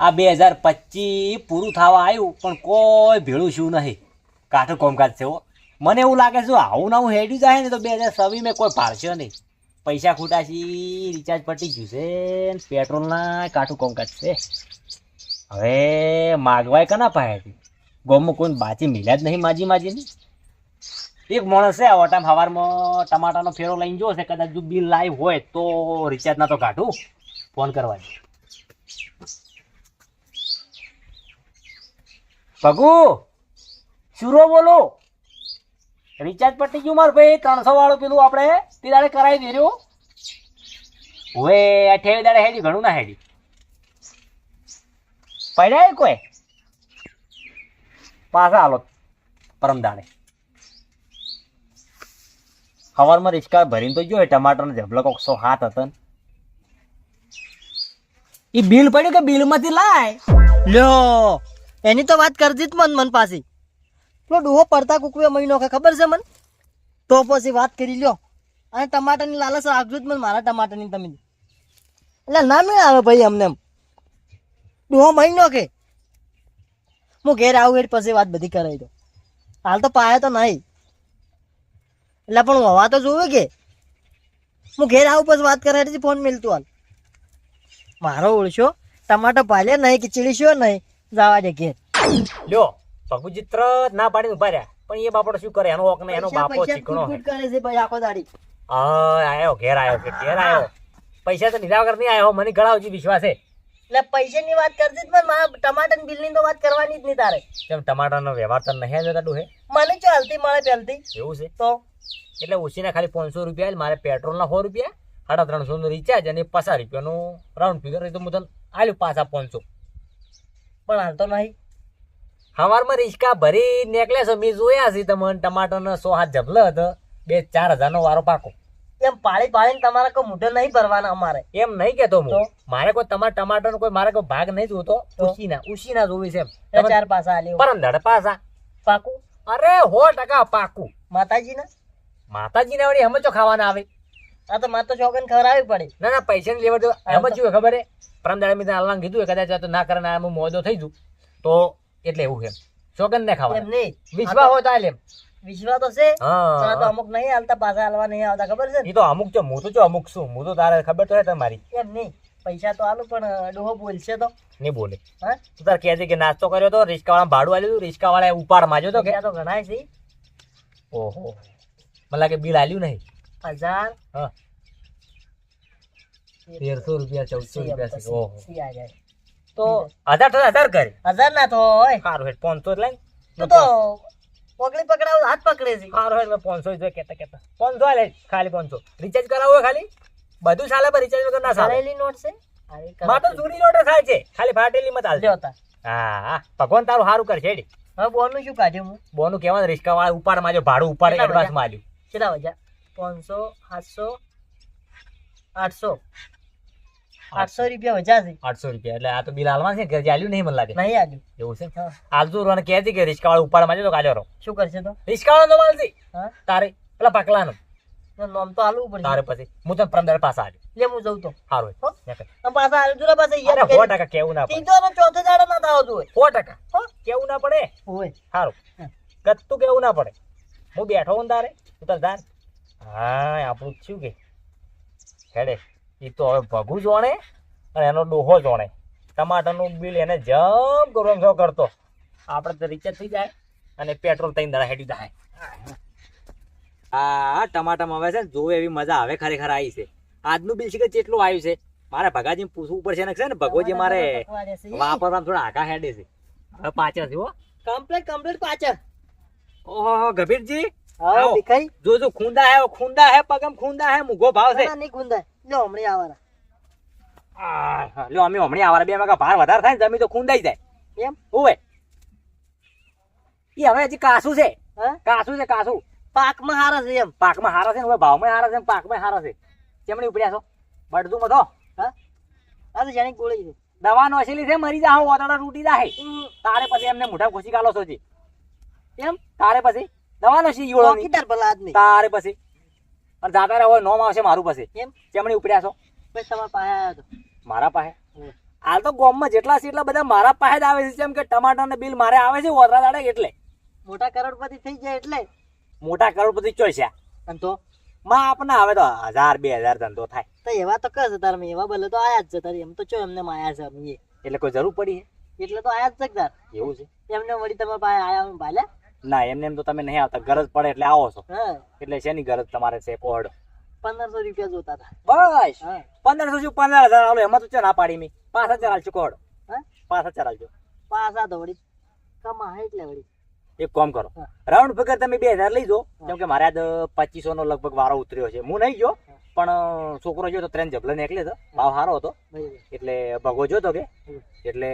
આ 2025 પૂરું થવા આવ્યું પણ કોઈ ભેળું શું નહીં. કાઠું કોમકાજ છે હો. મને એવું લાગે છે આવું ના હું હેડી જાય ને તો 2026 મેં કોઈ ભાળશે નહીં. પૈસા ખોટા છે, રિચાર્જ પટી ગયું છે, પેટ્રોલના કાઠું કોમકાજ છે. હવે માગવાય કના પાયાથી ગોમમાં કોઈ બાચી મિલ્યા જ નહીં માજીની. એક માણસ છે આ ટાઈમ સવારમાં ટમાટાનો ફેરો લઈને જો છે, કદાચ જો બિલ લાઈવ હોય તો રિચાર્જ ના તો કાઢું ફોન કરવા દે. ભગુ શુરો બોલો, રિચાર્જ પટી ગયું મારું ભાઈ. 300 વાળું પેલું આપણે તે દાડે કરાવી દે રહ્યો. હવે 28 દાડે હેડી ઘણું ના હેડી પડ્યા કોઈ પાછા હાલો પરમ દાડે. સવારમાં રિક્ષા ભરીને તો જો ટમાટરનો જબલો કોક 107 હતો ને એ બિલ પડ્યું કે બિલ માંથી લાય લ્યો એની તો વાત કરતી જ મન પાછી પેલો ડોહો પડતા કુકવે મહિનો ખબર છે મન તો પછી વાત કરી લ્યો. અને ટમાટરની લાલચ રાખજો જ મને મારા ટમાટરની તમે એટલે ના મેળ આવે ભાઈ અમને એમ ડોહો મહિનો કે હું ઘેર આવું એટલે પછી વાત બધી કરાવી દો. હાલ તો પાયો તો નહીં એટલે પણ હવા તો જોવે કે હું ઘેર આવું પછી વાત કરાવી ફોન મેલતું હાલ મારો ઓળશો ટમાટો પાલ્યા નહીં કે ચીડીશો નહીં જવા દે ઘેર. લ્યો ભગુ ચિત્ર ના પાડીને ઉભા રહ્યા પણ એ બાપડો શું કરે એનો ઓક ને એનો બાપો ચીકણો કરે છે ભાઈ આખો દાડી. આયો ઘેર આવ્યો પૈસા તો લીધા વગર નહીં આવ્યો. મને ઘણા હજી વિશ્વાસ છે. એટલે પૈસાની વાત કરતી જ પણ મારા ટમાટર બિલ ની તો વાત કરવાની જ નહીં તારે. કેમ ટમાટરનો વ્યવહાર તો નહીં જતા ડુહે મને ચાલતી મળે પહેલથી એવું છે તો એટલે ઓછીના ખાલી 500 રૂપિયા મારે પેટ્રોલના 100 રૂપિયા 350 નું રિચાર્જ અને 50 રૂપિયાનું રાઉન્ડ ફિગર તો હું તને આલ્યું પાછા 500 પણ હાલ તો નહીં. સવારમાં રિક્ષા ભરી નીકળ્યા છો મેં જોયા છે તમને ટમાટરનો 100 હાથ જબલો હતો 2-4 હજારનો વારો પાકો. એમ પાડીને તમારે કોઈ મોઢે નહીં ભરવાના અમારે એમ નહીં કેતો હું મારે કોઈ તમારા ટમાટરનો કોઈ મારે કોઈ ભાગ નહીં જોતો. ઉશીના જોવી છે એમ 4 પાસા આલ્યો પરમ દાડે પાછા પાકું. અરે 100% પાકું. માતાજીના વળી હમે ચો ખાવાના આવે. આ તો મારે તો ચોગન ખવડાવવી પડે. ના પૈસા લેવા દો એમ જ શું ખબર હે પરમ દાડે મેં અલ્લાહ કીધું કદાચ તો ના કરે હું મોદો થઈ જઉં તો એટલે એવું એમ ચોગન ને ખાવા એમ નહીં વિશ્વા હોય તો આલે એમ વિશ્વા તો છે હા તો અમુક નહીં હાલતા પાછા હાલવા નહીં આવતા ખબર છે એ તો અમુક છે હું તો અમુક છું હું તો તારે ખબર તો હે તમારી. એમ નહીં પૈસા તો આલું પણ ડોહો બોલશે તો નહીં બોલે. હા તું તાર કહેજે કે નાસ્તો કર્યો તો રિક્ષાવાળા ભાડું આલ્યું હતું રિક્ષાવાળાએ ઉપાડ માર્યો તો કે તો ઘણા છે. ઓહો મને લાગે બિલ આલ્યું નહીં. 1000 હા 1300 રૂપિયા 1400 રૂપિયા છે. ઓહો તો 1000 કરે 1000 ના તો હોય સારું હેઠ 500 લઈને તું તો પકડી પકડાવ હાથ પકડે છે. સારું હેઠ 500 જોઈએ કેતા 500 લે ખાલી 500 રિચાર્જ કરાવવું હોય ખાલી બધું ચાલે પણ રિચાર્જ વગર ના ચાલે. કરેલી નોટ છે માં તો જૂની નોટ થાય છે ખાલી ફાટેલી મત હાલશે. હા ભગવાન તારું સારું કરશે હેડી. હવે બોનું શું કાઢ્યું હું બોનું કહેવાનું રિક્ષા વાળા ઉપાડ માં ભાડું ઉપાડ એડવાન્સ માં આલ્યું. કેટલા વજા 500 700 800 800 રૂપિયા વજા છે. 800 રૂપિયા એટલે આ તો બિલ હાલવાનું છે ઘરે આલ્યું નહીં મને લાગે. નહીં આલ્યું એવું છે હાલતું રોને કહે છે કે રિક્ષા વાળા ઉપાડ માં તો કાઢ્યો રહો. શું કરશે તો રિક્ષા વાળા નો માલતી હા તારે પેલા પકલાનું નામ તો આલવું પડે તારે પછી હું તને પરમ દાડે પાછા આલ્યું. લે હું જઉં તો સારું હો? નીકળ. આમ પાછા આલુ જુરા પાસે અરે 100% કેવું ના પડે. તીજો નો ચોથો દાડો ના થાવ જોઈએ 100% કેવું ના પડે. ઓય સારું ગત્તું કેવું ના પડે. હું બેઠો હું તારે ઉતર ધાર. હા આપણું શું કે હેડે એ તો હવે ભગું જોણે અને એનો ડોહો જોણે. ટમાટરનું બિલ એને જમ ગરમ કરતો આપણે તો રિચાર્જ થઈ જાય અને પેટ્રોલ 3 દાડા હેડી જાય. હા ટમાટામાં આવે છે જોવે એવી મજા આવે ખરેખર આવી છે. આજનું બિલ છે કેટલું આવ્યું છે મારે ભગાજી પૂછવું પડશે ને છે ને ભગોજી મારે વાપરવામાં થોડા આઘા હેડે છે. હવે પાછળ છે હો કમ્પ્લીટ પાછળ. ઓહો ગભીરજી હા દેખાઈ જો ખૂંદા હે પગમ ખૂંદા હે મુગો ભાવ છે. નહીં ગુંદાય લો હમણે આવારા લ્યો અમે હમણાં આવારા બે માં ભાર વધારે થાય ને જમી તો ખૂંદાઈ જાય એમ ઓવે. ઈ હવે હજી કાસું છે હા કાસું પાકમાં હારા છે એમ પાકમાં હારા છે ને હવે ભાવમાં હારા છે ને પાકમાં હારા છે. ચમડી ઉપડ્યા છો બળદું બધો હા આ તો જાણી ગોળી છે દવા નોસેલી છે મરી જા ઓતડા તૂટી જાય તારે પછી એમને મોઢા ઘોસી ગાલો છો એમ તારે પછી દવા નોસી ગયો કીધર ભલા આદમી તારે પછી અને જાતા રહે હોય નોમ આવશે મારું પછી એમ ચમડી ઉપડ્યા છો બસ તમારા પાસે આવ્યો તો મારા પાસે હાલ તો ગામમાં જેટલા છે એટલા બધા મારા પાસે જ આવે છે, જેમ કે ટમાટરનું બિલ મારે આવે છે ઓદરા દાડે, એટલે મોટા કરોડપતિ થઈ જાય એટલે. મોટા કરોડપતિ ચોઈસ્યા અને તો માં આપને હવે તો 1000-2000 ધંધો થાય, તો એવા તો કર છે તાર મેં, એવા ભલે તો આયા જ છે તારી, એમ તો ચો એમને માયા છે અમે એટલે કોઈ જરૂર પડી એટલે તો આયા જ છે તાર. છે એવું છે? એમને વળી તમારા પાસે આયા ભાલ્યા. ના એમને એમ તો તમે નહીં આવતા, ગરજ પડે એટલે આવો છો. હા, એટલે શેની ગરજ તમારે છે કોડ? 1500 રૂપિયા જોતા હતા. બસ હા 1500 શું 15000 આલો, એમાં તો ચા ના પાડી મી. 5000 આલજો કોડ, હા 5000 આલજો. પાછા તો વળી કમા એટલે વળી. એક કામ કરો, હા. રાઉન્ડ ફિગર તમે 2000 લઈ જાઓ, કેમ કે મારે આજ 2500 નો લગભગ વારો ઉતર્યો છે. હું નહીં ગયો, પણ છોકરો જો તો ટ્રેન જબલે નીકળે તો ભાવ સારો હતો, બરાબર. એટલે ભગો જોતો કે એટલે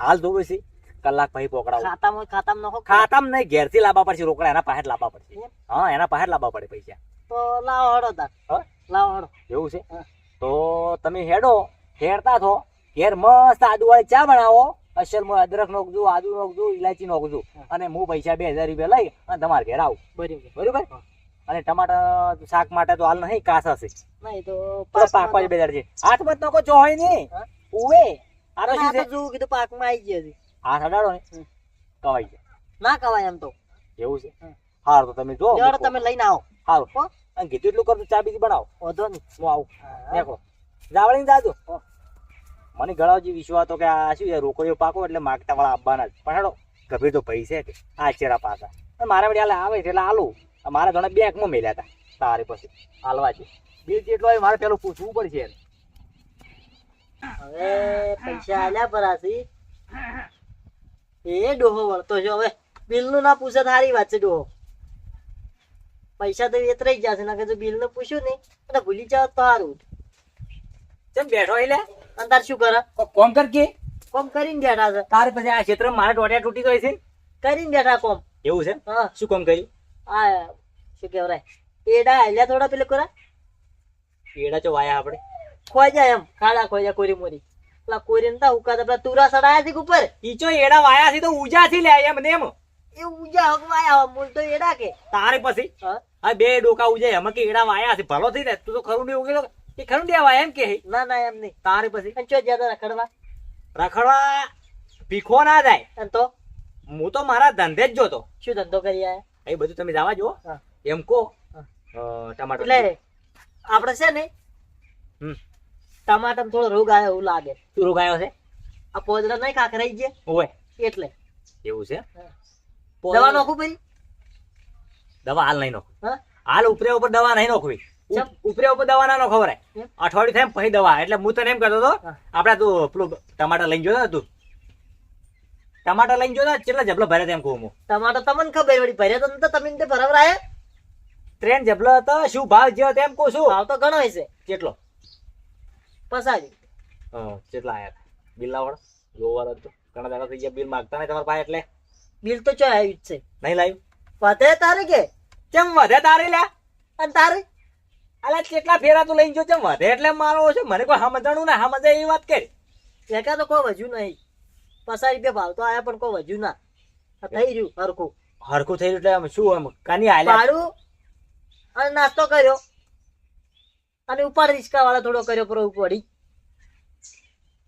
હાલ તો પછી કલાક પછી પકડાવું. ખાતામાં નાખો. ખાતામાં નહીં, ઘેરથી લાવવા પડશે રોકડા, એના પાસે જ લાવવા પડશે. હા એના પાસે જ લાવવા પડે પૈસા. તો લાવો હડો તાર. હા? લાવો હડો. એવું છે? હા. તો તમે હેડતા થો, ઘેર મસ્ત આદુવાળી ચા બનાવો, અસલમાં અદરક નોખજો, આદુ નોખજો, ઇલાયચી નોખજો, અને હું પૈસા 2000 રૂપિયા લઈ અને તમારે ઘેર આવું. બરાબર. બરોબર? અને ટમાટર શાક માટે તો હાલ નહીં, કાસા છે નહીં તો પાકવા જ 2000 છે. હાથમાં તો કોઈ ચોહાય નહીં. હા? ઉવે આ તો આ શું તો છે, જોવું કીધું પાકમાં આવી ગયા છે. હાથ અડાડો ને કવાઈ જાય. ના કવાય એમ તો. એવું છે? હા. સારું તો તમે જો લેવડો તમે લઈને આવો. સારું હો? અને કીધું એટલું કરતું, ચા બીજી બનાવો, વાંધો નહીં. હું આવું. હા. નીકળો જાવડીને જાજો. હો. મને ગળાવજી વિશ્વાસ હતો કે આ શું છે, રોકડીઓ પાકો એટલે માગતા વાળા આપવાના જ. પણ હેડો ગભીર તો ભાઈ છે કે આ ચેરા પાછા, અને મારે વળી હાલે આવે છે એટલે હાલું. મારે ઘણા બેંકમાં મેલ્યા હતા, તારે પછી હાલવા છે બિલ જેટલો હોય મારે પેલું પૂછવું પડશે. હવે પૈસા આલ્યા પરાસી એ ડોહો વળતો છે. હવે બિલ નું ના પૂછે સારી વાત છે ડોહો. પૈસા તો વેતરાઈ જશે, ના જો બિલ નું પૂછ્યું નહીં અને ભૂલી જાવ તો સારું. ચમ બેઠો એટલે અને તાર શું કરે? કોમ કર કે કોમ કરીને બેઠા છે. તારે પછી આ ક્ષેત્રમાં મારે ટોટિયા તૂટી ગઈ છે ને? કરીને બેઠા કોમ. એવું છે? હા શું કામ કર્યું? આ શું કેવરાય એડા હાલ્યા થોડા પેલે કોરા એડા ચો વાયા આપણે ખોઈ જાય એમ ખાડા ખોઈ જાય કોરી મોરી. પેલા કોરી ને તા ઉકા પેલા તુરા સડાયા છે કે ઉપર ઈચો એડા વાયા છે તો ઉજા થી લે એમ ને એમ. એ ઉજા હકવાયા મૂળ તો એડા કે. તારે પછી હા આ બે ડોકા ઉજાય એમાં કે એડા વાયા છે, ભલો થઈ જાય. તું તો ખરું નહીં ઉગેલો એ ખરું દેવા એમ કે ના ના એમ નહીં. તારે પછી અને ચો જ્યાદા રખડવા રખડવા ભીખો ના જાય. અને તો હું તો મારા ધંધે જ જોતો. શું ધંધો કરી આયા? એ બધું તમે જવા જો. હા. એમ કો હા. ટમાટર એટલે આપણે છે ને હમ ટમાટર થોડો રોગ આવ્યો એવું લાગે. શું રોગ આવ્યો છે? આ પોદરા નહીં ખાખરાઈ ગયા ઓય એટલે. એવું છે? દવા નાખું ભાઈ? દવા હાલ નહીં નાખો. હા હાલ ઉપરે ઉપર દવા નહીં નાખવી. ચમ? ઉપરે ઉપર દવા ના ખબર એમ? અઠવાડિયું થાય ને પછી દવા. એટલે હું તને એમ કહેતો હતો, હા. આપડે તું પેલું ટમાટર લઈને જોયો ને તું? ટમાટર લઈને જોયો ને કેટલા જબલો ભરે તેમ કહું હું. ટમાટર તમને ખબર વળી ભર્યા તો નતા તમે તે બરાબર આયા? ટ્રેન જબલો હતો, શું ભાવ જેવો તેમ કહું છું. ભાવ તો ઘણો હશે. કેટલો? પસાડી કેટલા આયા બિલ લાવડ જોવા તો ઘણા દાડા થઈ ગયા બિલ માંગતા નહીં તમારા પાસે, એટલે બિલ તો ચો આવ્યું જ છે. નહીં લાવ્યું. વધે તારે કે કેમ વધે તારે લ્યા? અને તારે અલા કેટલા ફેરા તું લઈને જો ચમ વધે એટલે મારો છે? મને કોઈ સમજણું ના સમજે એવી વાત કરી. એકા તો કોઈ વજુ નહીં. 50 રૂપિયા ભાવ તો આયા પણ કોઈ વજુ ના. આ થઈ રહ્યું હરખું હરખું થઈ રહ્યું એટલે આમ શું આમ કાની હાલ્યા? ભાડું અને નાસ્તો કર્યો અને ઉપર રિક્ષા વાળા થોડો કર્યો પર પડી.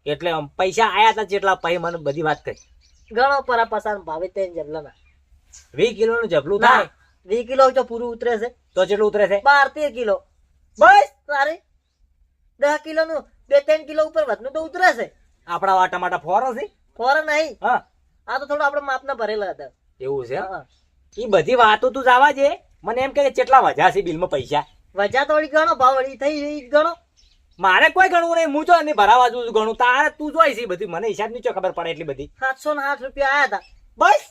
એટલે આમ પૈસા આયા હતા જેટલા પછી મને બધી વાત કરી. ઘણો પરા પસાર ભાવે તે જબલાના 20 કિલોનું જબલું ના થાય 20 કિલો તો પૂરું ઉતરે છે. તો જેટલું ઉતરે છે? 12-13 કિલો બસ તારે 10 કિલોનું 2-3 કિલો ઉપર વધનું તો ઉતરે છે. આપડા વા ટમાટા ફોરો છે. ફોર નહીં, હા આ તો થોડું આપણે માપના ભરેલા હતા. એવું છે? હા. એ બધી વાતો તું જવા જે. મને એમ કે કેટલા વધ્યા છે બિલમાં પૈસા? વજા તો વળી ગણો ભાવ વળી થઈ રહી ગણો. મારે કોઈ ગણવું નહીં, હું તો એની ભરાવા જઉં છું ઘણું. તારે તું જોઈ છે બધી, મને હિસાબ ની ખબર પડે એટલી બધી. 708 રૂપિયા આયા હતા. બસ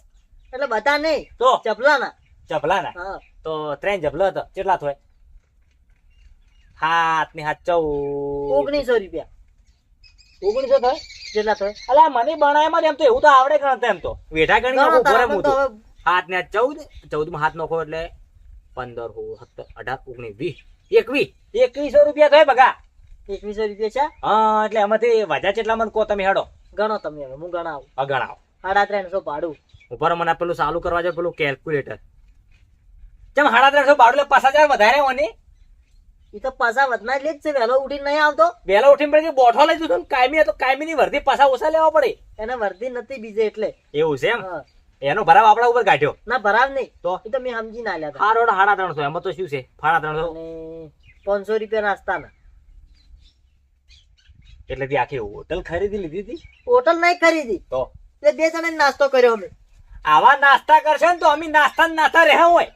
એટલે બધા નહીં, તો ચપલાના. જબલા ના હા તો ટ્રેન જબલો હતો કેટલા થાય? 7 ને 7 1900 રૂપિયા 1900 થાય. જેટલા થાય. અલા મને બનાયમાં એમ તો એવું તો આવડે ગણતા. એમ તો વેઠા ગણી ગણો નાખો તારા ઘરે મને તો હું હવે 7 ને 14 માં 7 નાખો એટલે 15 17 18 19 20 2100 રૂપિયા થાય બગા. 2100 રૂપિયા છે. હા એટલે એમાંથી વધ્યા કેટલા મને કહો તમે હેડો. ગણો તમે હવે હું ગણાવું. ગણાવો. 350 ભાડું. ઉપર મને પેલું ચાલુ કરવા જાય પેલું કેલ્ક્યુલેટર. કેમ 350 ભાડું એટલે 5000 વધારે હોની? એ તો પાછા વધના લે જ છે, વહેલો ઉઠીને નહીં આવતો. વહેલા ઉઠીને પછી બોઠો લઈ જતો કાયમી હતો, કાયમી ની વર્ધી પાછા ઓછા લેવા પડે. એને વર્ધી નથી બીજે એટલે. એવું છે એમ? હા. એનો ભરાવ આપડા ઉપર કાઢ્યો ના ભરાવ નહીં તો એ તો મેં સમજી ના લ્યા હતા. હા રોડ 350 એમાં તો શું છે 350 અને 500 રૂપિયા નાસ્તાના. એટલે તે આખી હોટલ ખરીદી લીધી હતી હોટલ નહીં ખરીદી, તો એટલે 2 જણા નાસ્તો કર્યો અમે. આવા નાસ્તા કરશે ને તો અમે નાસ્તા ને નાસ્તા રહ્યા હોય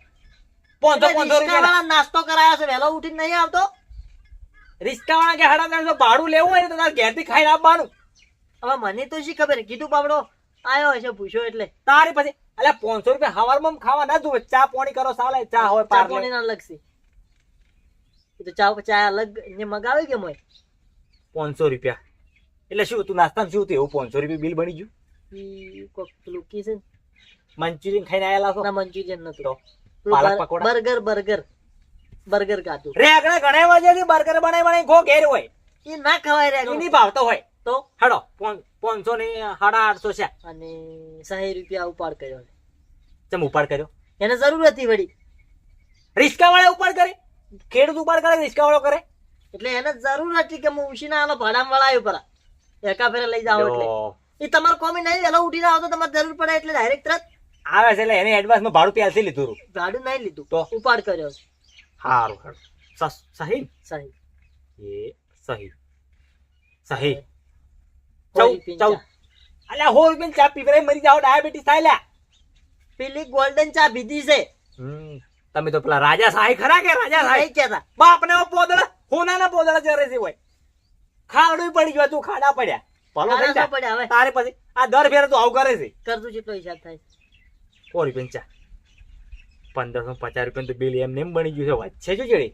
500 રૂપિયા રિક્ષાવાળા નાસ્તો કરાયો છે, વહેલો ઉઠીને નહીં આવતો. રિસ્કા વાળા કે 350 ભાડું લેવું હોય ને તો તારે ઘેરથી ખાઈને આપવાનું. હવે મને તો શી ખબર, કીધું બાબડો આયો હશે પૂછ્યો એટલે. તારી પછી એટલે 500 રૂપિયા હવારમાં ખાવા ના જોવે, ચા પાણી કરો ચાલે, ચા હોય ચા પાર્લે. પાણી ના અલગ છે. એ તો ચા અલગ ને મગાવી કે મોય 500 રૂપિયા એટલે શું તું નાસ્તામાં શું થયું એવું 500 રૂપિયા બિલ બની ગયું? ઈ કોક પેલું કી છે ને? મંચુરિયન ખાઈને આયેલા છો ના મંચુરિયન નતું, તો પાલક પકોડા બર્ગર કાતું. રે આગળ ઘણા વાગ્યાથી બર્ગર બનાવી ઘો ઘેર હોય એ ના ખવાય રે એ નહીં ભાવતો હોય તો. હેડો 500 ને 850 છે. અને 60 રૂપિયા ઉપાડ કર્યો. ચમ ઉપાડ કર્યો? એને જરૂર હતી વળી, રિસ્કા વાળા ઉપાડ કરે, ખેડૂત ઉપાડ કરે, રિસ્કા વાળો કરે. એટલે એને જરૂર હતી કે હું ઉશીના આલો ભાડામાં વળાયો પરા એકા ફેરે લઈ જાઓ. એટલે જો, એ તમારે કોમી નહીં, વહેલો ઉઠીને આવો તો તમારે જરૂર પડે એટલે ડાયરેક્ટ તરત આવે છે એટલે એને એડવાન્સ માં ભાડું પ્યાલથી લીધું હતું. ભાડું નહીં લીધું, તો? ઉપાડ કર્યો. હારું હારું સહી સહી. એ સહી સહી હોળી પીન ચા. અલ્યા 100 રૂપિયા ચા પીવરાઈ મરી જાવ, ડાયાબિટીસ થાય લ્યા. પેલી ગોલ્ડન ચા પીધી છે. તમે તો પેલા રાજા સાહી ખરા કે રાજા સાહી નહીં કહેતા. બાપને પોદળા હોનાના પોદળા ચરે છે હોય, ખાડું પડી ગયું તું ખાડા પડ્યા ભલો થઈ ખાડા જા. ન પડે હવે. તારે પછી આ દર ફેરે તો આવું કરે છે. કરતું જેટલો હિસાબ થાય. 100 રૂપિયા ચા 1550 રૂપિયા તો બિલ એમને એમ બની ગયું છે. વાત છે શું ચેડી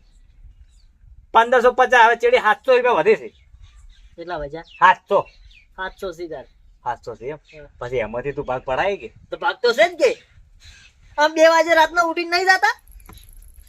1550 હવે ચેડી 700 રૂપિયા વધે છે. કેટલા વજા? 700 700 સીધા. 700 છે એમ? પછી એમાંથી તું ભાગ પડાય કે? તો ભાગ તો છે જ કે. આમ 2 વાગે રાતના ઉઠીને નહીં જતા.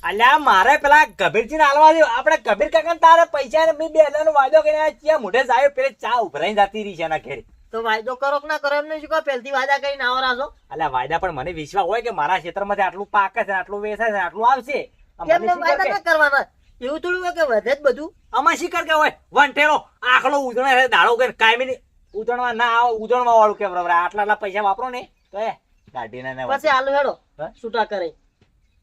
અલ્યા મારે પેલા કબીરજી ને હાલવા દે, આપણે કબીર કાકા તારે પૈસા ને મેં 2000 નો વાયદો કરીને ત્યાં મોઢે જાય પેલે ચા ઉભરાઈ જતી રહી છે એના ઘેરે. તો વાયદો કરો કે ના કરો એમને શું કહો, પહેલથી વાયદા કરીને આવો રાસો. અલ્યા વાયદા પણ મને વિશ્વાસ હોય કે મારા ક્ષેત્રમાંથી આટલું પાકે છે, આટલું વેચાય છે, આટલું આવશે. કેમ ને વાયદા ના કરવાના? એવું થોડું હોય કે વધે જ બધું. આમાં શીખર કે હોય વંઠેલો આખલો ઉજણે છે દાડો કે કાયમી ની ઉજણવા ના આવે, ઉજણવા વાળું કે બરાબર આટલા પૈસા વાપરો ને તો એ ગાડીના ને પછી આલુ હેડો હા? છૂટા કરે.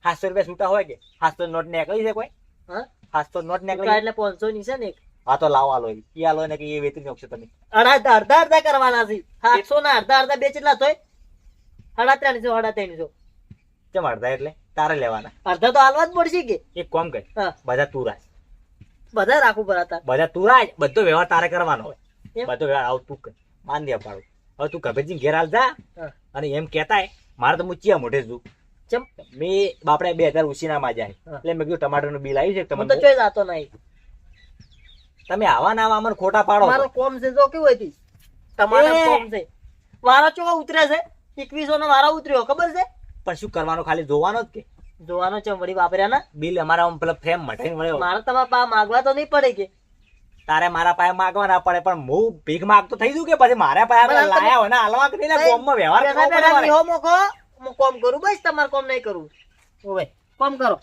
700 રૂપિયા છૂટા હોય કે 700 નોટ નીકળી છે કોઈ? હા 700 નોટ નીકળી છૂટા એટલે 500 ની છે ને એક. હા તો લાવો આલો ઈ આલો ને કે એ વેચી નાખશો તમે. અડધા કરવાના છે. 700 ના અડધા બે કેટલા થાય? 350. કેમ અડધા એટલે તારે લેવાના? અડધા તો હાલવા જ પડશે કે. એક કામ કર, હા બધા તું રાખ, બધા રાખવું પડે. બધા તું રાખ, બધો વ્યવહાર તારે કરવાનો હોય. એમ? બધો વ્યવહાર આવું તું કર, માન દે પાડું. હવે તું કબીરજી ઘેર હાલ જા હા. અને એમ કહેતાય મારે તો હું ચિયા મોઢે છું. ચમ મેં બાપડે 2000 ઉસીના માં જાય હા. એટલે મેં કીધું ટમાટરનું બિલ આવ્યું છે હું તો તમને. ચોઈ જાતો નહીં. તમે આવા ના આવા અમને ખોટા પાડો મારો છો. કોમ છે જો કેવું હતી તમારા એ. કોમ છે. વારો ચો ઉતરે છે 2100 નો વારો ઉતર્યો ખબર છે? પણ શું કરવાનું, ખાલી જોવાનો જ કે જોવાનો ચમ વળી વાપર્યા ના. બિલ અમારા આમ પેલા ફ્રેમ મટીને વળ્યો. મારે તમારા પા માગવા તો નહીં પડે કે. તારે મારા પાસે માંગવા ના પડે, પણ હું ભીખ માંગતો થઈ જઉં કે પછી મારા પાસે પણ તમે- લાયા હોય ને હાલવા કે નહીં ને ગોમમાં વ્યવહાર કરવો બેઠા પડે બેઠા મારે. નિહો મોકો, હું કોમ કરું બસ, તમારે કોમ નહીં કરવું. ઓવે કોમ કરો.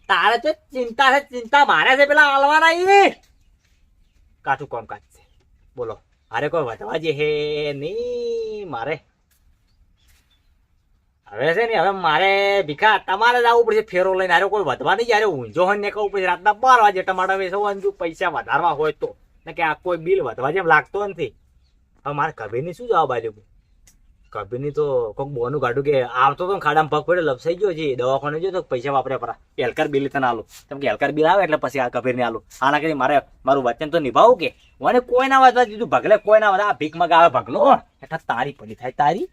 તારે તો ચિંતા છે, ચિંતા મારે છે પેલા હાલવાના ઈ કાઠું કોમ કાચ છે. બોલો અરે કોઈ વધવા જે હે નહીં મારે. હવે છે ને હવે મારે ભીખા તમારે જ આવવું પડશે ફેરો લઈને. અરે કોઈ વધવા નહીં, યારે ઊંઝો હોય ને કહું પછી રાતના 12 વાગે ટમાટર વેચવાનું, જો પૈસા વધારવા હોય તો. ને કે આ કોઈ બિલ વધવા જેમ લાગતો નથી. હવે મારે કબીરની શું જવાબ આલ્યો? કબીરની તો કોઈક બોનું કાઢું કે આવતો તો ખાડામાં પગ પડ્યો લપસાઈ ગયો છે દવાખાને જો તો પૈસા વાપર્યા પરા હેલકાર બિલ તને આલું. કેમ કે હેલકાર બિલ આવે એટલે પછી આ કબીરને આલું. આના કરી મારે મારું વચન તો નિભાવું કે મને કોઈ ના વધવા દીધું ભગલે કોઈ ના વધવા. આ ભીખ મગાવે ભગલો એટલે તારી પડી થાય તારી.